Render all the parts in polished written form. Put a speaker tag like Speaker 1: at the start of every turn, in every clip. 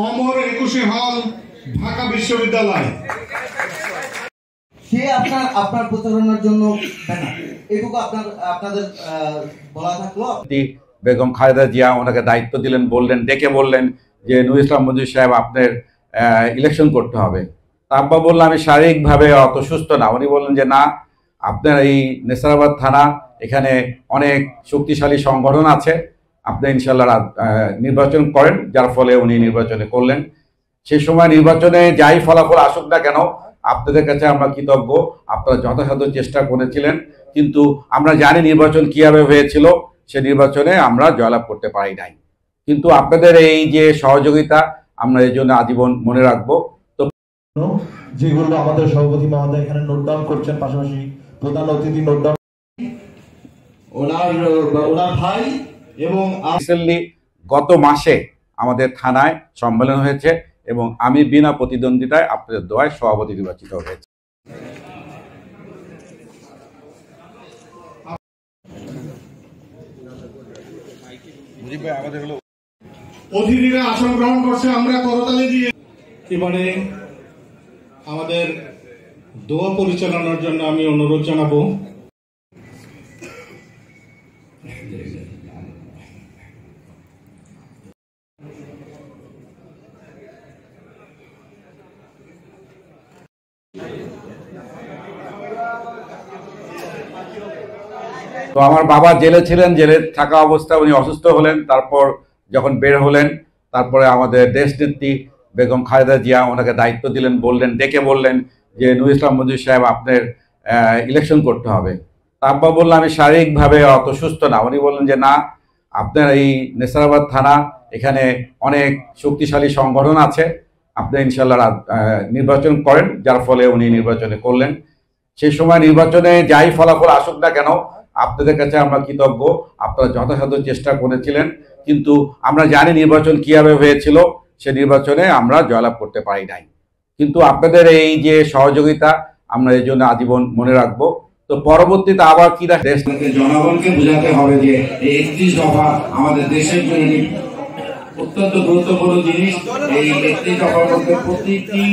Speaker 1: অমর 21 হল, ঢাকা বিশ্ববিদ্যালয়।
Speaker 2: সে আপনার প্রচারণার জন্য এটুকু আপনাদের বলা থাকলো।
Speaker 3: বেগম খালেদা জিয়া ওনাকে দায়িত্ব দিলেন, ডেকে বললেন যে নুরুল ইসলাম মঞ্জু সাহেব আপনার ইলেকশন করতে হবে। আব্বা বললাম আমি শারীরিকভাবে অত সুস্থ না। উনি বললেন যে না, আপনার এই নেসারাবাদ থানা এখানে অনেক শক্তিশালী সংগঠন আছে, আপনি ইনশাল্লাহ নির্বাচন করেন। যার ফলে উনি নির্বাচনে করলেন। সেই সময় নির্বাচনে যাই ফলাফল আসুক না কেন, আপনাদের কাছে আমরা কৃতজ্ঞ। আপনারা যথাসাধ্য চেষ্টা করেছিলেন, কিন্তু আমরা জানি নির্বাচন কিভাবে হয়েছিল। সে নির্বাচনে আমরা জয়লাভ করতে পারি নাই, কিন্তু আপনাদের এই যে সহযোগিতা আমরা এই জন্য আজীবন মনে রাখবো। তো
Speaker 4: যেগুলো আমাদের সভাপতি মহোদয় এখানে নোট ডাউন করছেন, পাশাপাশি প্রধান অতিথি নোট ডাউন ওনার ভাই। এবং
Speaker 3: গত মাসে আমাদের থানায় সম্মেলন হয়েছে এবং আমি বিনা প্রতিদ্বন্দ্বিতায় আপনাদের দোয়ায় সভাপতি নির্বাচিত হয়েছে।
Speaker 1: অতিথিরা আসন গ্রহণ করছে, আমরা করতালি দিয়ে এবারে আমাদের দোয়া পরিচালনার জন্য আমি অনুরোধ জানাবো।
Speaker 3: তো আমার বাবা জেলে ছিলেন, জেলে থাকা অবস্থায় উনি অসুস্থ হলেন। তারপর যখন বের হলেন, তারপরে আমাদের দেশনেত্রী বেগম খালেদা জিয়া ওনাকে দায়িত্ব দিলেন, ডেকে বললেন যে নুরুল ইসলাম মঞ্জু সাহেব আপনার ইলেকশন করতে হবে। আব্বা বললাম আমি শারীরিকভাবে অত সুস্থ না। উনি বললেন যে না, আপনার এই নেসারাবাদ থানা এখানে অনেক শক্তিশালী সংগঠন আছে, আপনি ইনশাল্লাহ নির্বাচন করেন। যার ফলে উনি নির্বাচনে করলেন। সেই সময় নির্বাচনে যাই ফলাফল আসুক না কেন, আপনাদের কাছে আমরা কৃতজ্ঞ। আপনারা যথাসাধ্য চেষ্টা করেছিলেন, কিন্তু আমরা জানি নির্বাচন কিভাবে হয়েছিল। সে নির্বাচনে আমরা জয়লাভ করতে পারি নাই, কিন্তু আপনাদের এই যে সহযোগিতা আমরা এই জন্য আজীবন মনে রাখবো। তো পরবর্তীতে আবার কি
Speaker 5: জনগণকে বোঝাতে হবে যে এই 31 দফা আমাদের দেশের জন্য অত্যন্ত গুরুত্বপূর্ণ জিনিস। এই 31 দফার মধ্যে প্রতিটি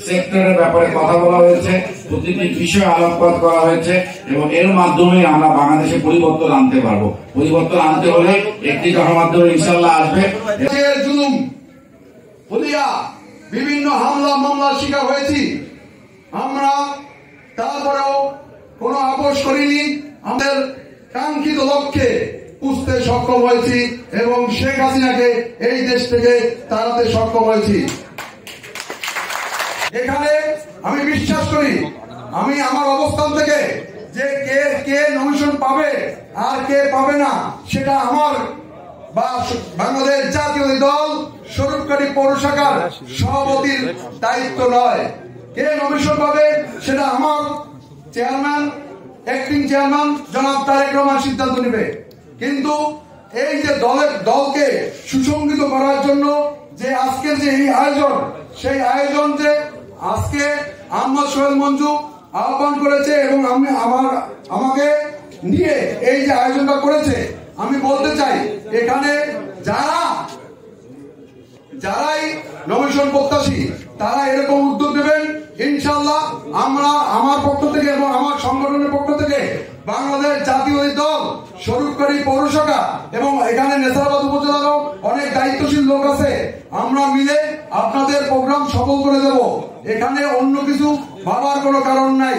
Speaker 5: সেক্টরের ব্যাপারে কথা বলা হয়েছে, প্রতিটি বিষয় আলোকপাত করা হয়েছে এবং এর মাধ্যমে আমরা বাংলাদেশে পরিবর্তন আনতে পারবো। পরিবর্তন আনতে হলে 31 দফার মাধ্যমে ইনশাল্লাহ আসবে।
Speaker 6: জুলুম বিভিন্ন হামলা মামলার শিকার হয়েছি আমরা, তারপরেও কোনো আপোষ করিনি। আমাদের কাঙ্ক্ষিত লক্ষ্যে পুষতে সক্ষম হয়েছি এবং শেখ হাসিনাকে এই দেশ থেকে তাড়াতে সক্ষম হয়েছি। এখানে আমি বিশ্বাস করি, আমি আমার অবস্থান থেকে যে কে নমিনেশন পাবে আর কে পাবে না সেটা আমার বা বাংলাদেশ জাতীয় দল স্বরূপকারী পৌর শাখার সভাপতির দায়িত্ব নয়। কে নমিনেশন পাবে সেটা আমার চেয়ারম্যান, অ্যাক্টিং চেয়ারম্যান জনাব তারেক রহমান সিদ্ধান্ত নেবে। কিন্তু এই যে দলকে সুসংগঠিত করার জন্য যে আজকের যে এই আয়োজন, সেই আয়োজন যে আজকে আহমদ সোহেল মঞ্জু আহ্বান করেছে এবং আমাকে নিয়ে এই যে আয়োজনটা করেছে, আমি বলতে চাই এখানে যারাই নমিনেশন প্রত্যাশী তারা এরকম উদ্যোগ নেবেন। ইনশাল্লাহ আমরা আমার পক্ষ থেকে এবং আমার সংগঠনের পক্ষ থেকে বাংলাদেশ জাতীয় দল স্বরূপকারী পৌর শাখা এবং এখানে নেসারাবাদ উপজেলারও অনেক দায়িত্বশীল লোক আছে, আমরা মিলে আপনাদের প্রোগ্রাম সফল করে দেব। এখানে অন্য কিছু ভাবার কোনো কারণ নাই।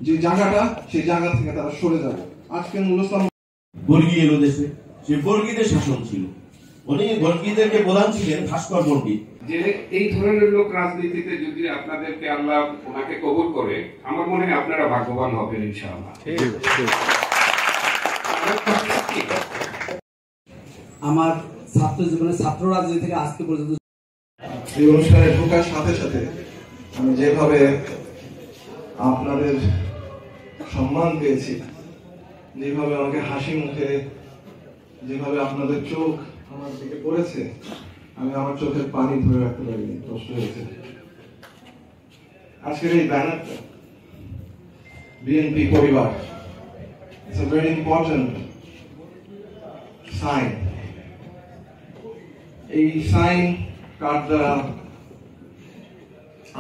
Speaker 4: যে জায়গাটা সেই জায়গা থেকে তারা সরে যাবে। আজকে নুরুল ইসলাম
Speaker 7: বর্গী এলো দেশে, সে বর্গীদের শাসন ছিল। উনি বর্গীদেরকে প্রধান ছিলেন ভাস্কর বর্গী।
Speaker 8: যে এই ধরনের লোক রাজনীতিতে যদি আপনাদেরকে আল্লাহ ওনাকে কবুল করে, আমার মনে হয় আপনারা ভাগ্যবান হবেন ইনশাআল্লাহ।
Speaker 2: আমার ছাত্র জীবনে ছাত্র রাজনীতি থেকে আজকে পর্যন্ত
Speaker 4: এই অনুষ্ঠানে ঢোকার সাথে সাথে আমি যেভাবে আপনাদের সম্মান পেয়েছি, যেভাবে আমাকে হাসি মুখে, যেভাবে আপনাদের চোখ আমার দিকে পড়েছে, আমি আমার চোখের পানি ধরে রাখতে পারিনি, কষ্ট হয়েছে। আজকের এই ব্যানারটা বিএনপি পরিবার, it's a very important sign এই সাইন কার্ড দ্বারা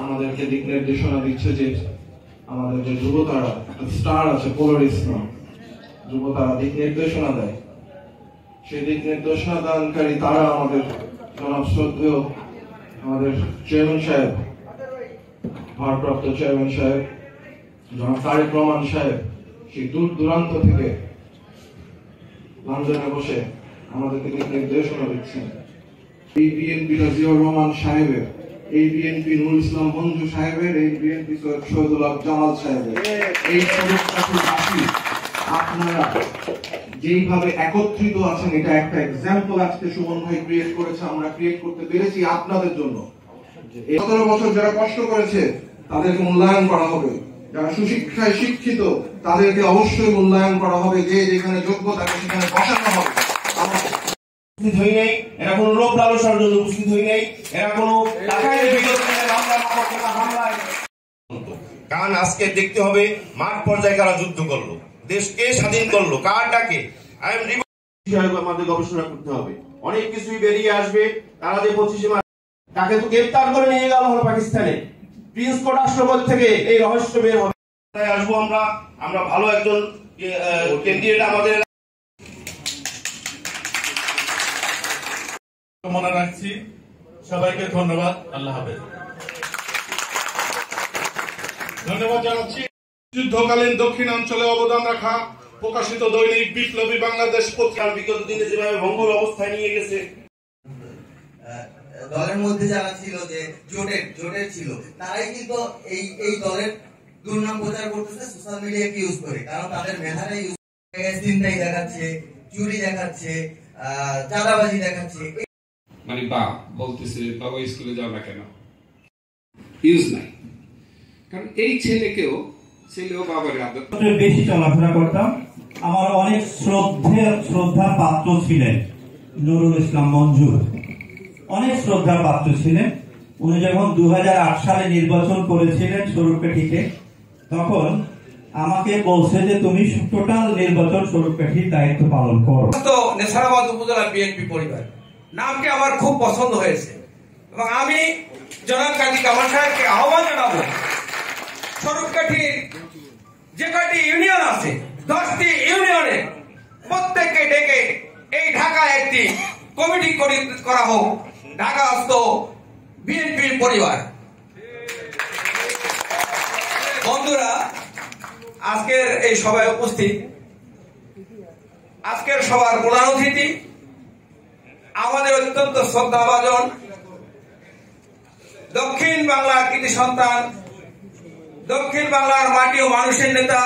Speaker 4: আমাদেরকে দিক নির্দেশনা দিচ্ছে যে আমাদের যে যুবতারা একটা স্টার আছে পোলারিস নাম, যুবতারা দিক নির্দেশনা দেয়। সেই দিক নির্দেশনা দানকারী তারা আমাদের জনাব শ্রদ্ধেয় আমাদের চেয়ারম্যান সাহেব, ভারপ্রাপ্ত চেয়ারম্যান সাহেব জনাব তারেক রহমান সাহেব সেই দূর দূরান্ত থেকে লন্ডনে বসে আমাদেরকে দিক নির্দেশনা দিচ্ছেন। এই বিএনপি জিয়াউর রহমান সাহেবের, এই বিএনপি নুরুল ইসলাম মঞ্জু সাহেবের, এই বিএনপি শহীদুল হক জামাল সাহেবের, এই সদস্যবাসী আপনারা যেইভাবে একত্রিত আছেন, এটা একটা এক্সাম্পল আজকে সুমন ভাই ক্রিয়েট করেছে, আমরা ক্রিয়েট করতে পেরেছি আপনাদের জন্য। 17 বছর যারা কষ্ট করেছে তাদেরকে মূল্যায়ন করা হবে, যারা সুশিক্ষায় শিক্ষিত তাদেরকে অবশ্যই মূল্যায়ন করা হবে, যে যেখানে যোগ্য তাকে সেখানে বসানো হবে।
Speaker 7: উপস্থিত হই নাই, এরা কোনো লোক লালসার জন্য উপস্থিত হই নাই, এরা কোনো কারণ আজকে দেখতে হবে মাঠ পর্যায়ে কারা যুদ্ধ করলো, দেশকে স্বাধীন করলো, কার ডাকে আমাদের গবেষণা করতে হবে। অনেক কিছুই বেরিয়ে আসবে। তারা যে 25 মার্চ তাকে তো গ্রেফতার করে নিয়ে গেল হলো পাকিস্তানে, প্রিন্স কোড রাষ্ট্রপতি থেকে এই রহস্য বের হবে। আসবো আমরা ভালো একজন ক্যান্ডিডেট আমাদের
Speaker 1: মনে রাখছি। সবাইকে ধন্যবাদ। আল্লাহ হাফেজ। ধন্যবাদ জানাচ্ছি যুদ্ধকালীন দক্ষিণাঞ্চলে অবদান রাখা প্রকাশিত দৈনিক বিপ্লবী বাংলাদেশ পত্রিকা
Speaker 7: বিগত দিনে যেভাবে ভঙ্গুর অবস্থায় নিয়ে গেছে।
Speaker 9: দলের মধ্যে যারা ছিল যে জোটের ছিল, তারাই কিন্তু এই দলের দুর্নাম প্রচার করতেছে সোশ্যাল মিডিয়াকে ইউজ করে। কারণ তাদের মেধারে ইউজ চিন্তাই দেখাচ্ছে, চুরি দেখাচ্ছে, চাঁদাবাজি দেখাচ্ছে।
Speaker 8: মানে বা বলতেছে বাবা স্কুলে যাও না কেন, ইউজ নাই। কারণ এই ছেলেও বাবার আদত
Speaker 10: বেশি চলাফেরা করতাম। আমার অনেক শ্রদ্ধার পাত্র ছিলেন নুরুল ইসলাম মঞ্জু, অনেক শ্রদ্ধার পাত্র ছিলেন। উনি যখন 2008 সালে নির্বাচন করেছিলেন স্বরূপকাঠিতে, তখন আমাকে বলছে যে তুমি টোটাল নির্বাচন স্বরূপকাঠির দায়িত্ব পালন করো।
Speaker 11: তো নেসারাবাদ উপজেলা বিএনপি পরিবার নামটি আমার খুব পছন্দ হয়েছে এবং আমি জনাব কাজী কামাল সাহেবকে আহ্বান জানাবো, স্বরূপকাঠির যে কয়টি ইউনিয়ন আছে 10টি ইউনিয়নে প্রত্যেককে ডেকে এই ঢাকায় একটি কমিটি করা হোক, ঢাকাস্থ বিএনপির পরিবার। বন্ধুরা, আজকের এই সভায় উপস্থিত, আজকের সভার প্রধান অতিথি আমাদের অত্যন্ত শ্রদ্ধাভাজন দক্ষিণ বাংলার কৃতি সন্তান, দক্ষিণ বাংলার মাটি ও মানুষের নেতা,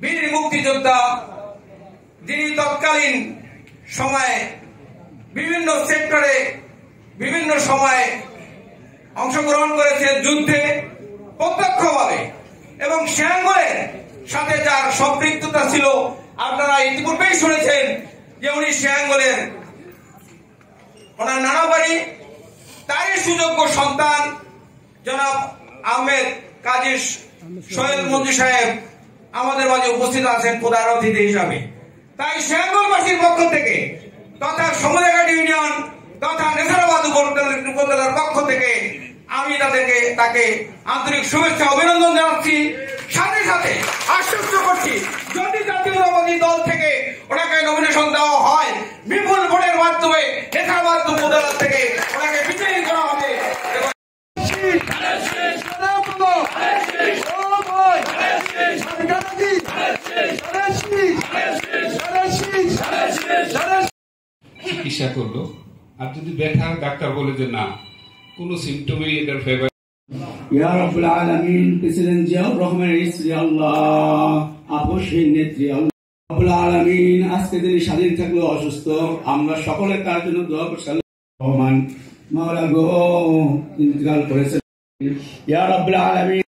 Speaker 11: বীর মুক্তিযোদ্ধা, যিনি তৎকালীন সময়ে বিভিন্ন সেক্টরে বিভিন্ন সময়ে অংশগ্রহণ করেছেন যুদ্ধে প্রত্যক্ষভাবে, এবং শ্যাঙ্গলের সাথে যার সম্পৃক্ততা ছিল আপনারা ইতিপূর্বেই শুনেছেন যে উনি শ্যাঙ্গলের ওনার নানা বাড়ি, তারই সুযোগ্য সন্তান জনাব আহমেদ কাজী সোহেল মঞ্জু সাহেব আমাদের মাঝে উপস্থিত আছেন প্রধান অতিথি হিসাবে। তাই শ্যাঙ্গলবাসীর পক্ষ থেকে তথা সমুদ্রঘাট ইউনিয়ন তথা নেসারাবাদ উপজেলার পক্ষ থেকে আমি তাকে আন্তরিক শুভেচ্ছা অভিনন্দন জানাচ্ছি। সাথে সাথে আশ্বস্ত করছি, যদি জাতীয়তাবাদী দল থেকে ওনাকে নমিনেশন দেওয়া হয়, বিপুল ভোটের মাধ্যমে নেসারাবাদ উপজেলা থেকে ওনাকে বিজয়ী করা হবে।
Speaker 8: চিকিৎসা করলো, আর যদি ব্যথা ডাক্তার বলে যে না কোনো সিমটমই এটার ফেভার।
Speaker 2: ইয়া রাব্বুল আলামিন, প্রেসিডেন্ট জিয়াউর রহমানের স্ত্রী আল্লাহ, আপসহীন নেত্রী আল্লাহ রাব্বুল আলামিন, আজকে তিনি স্বাধীন থাকলেও অসুস্থ, আমরা সকলে তার জন্য দোয়া করছি। রহমান মাওলা গো ইন্তেকাল করেছেন। ইয়া রাব্বুল আলামিন।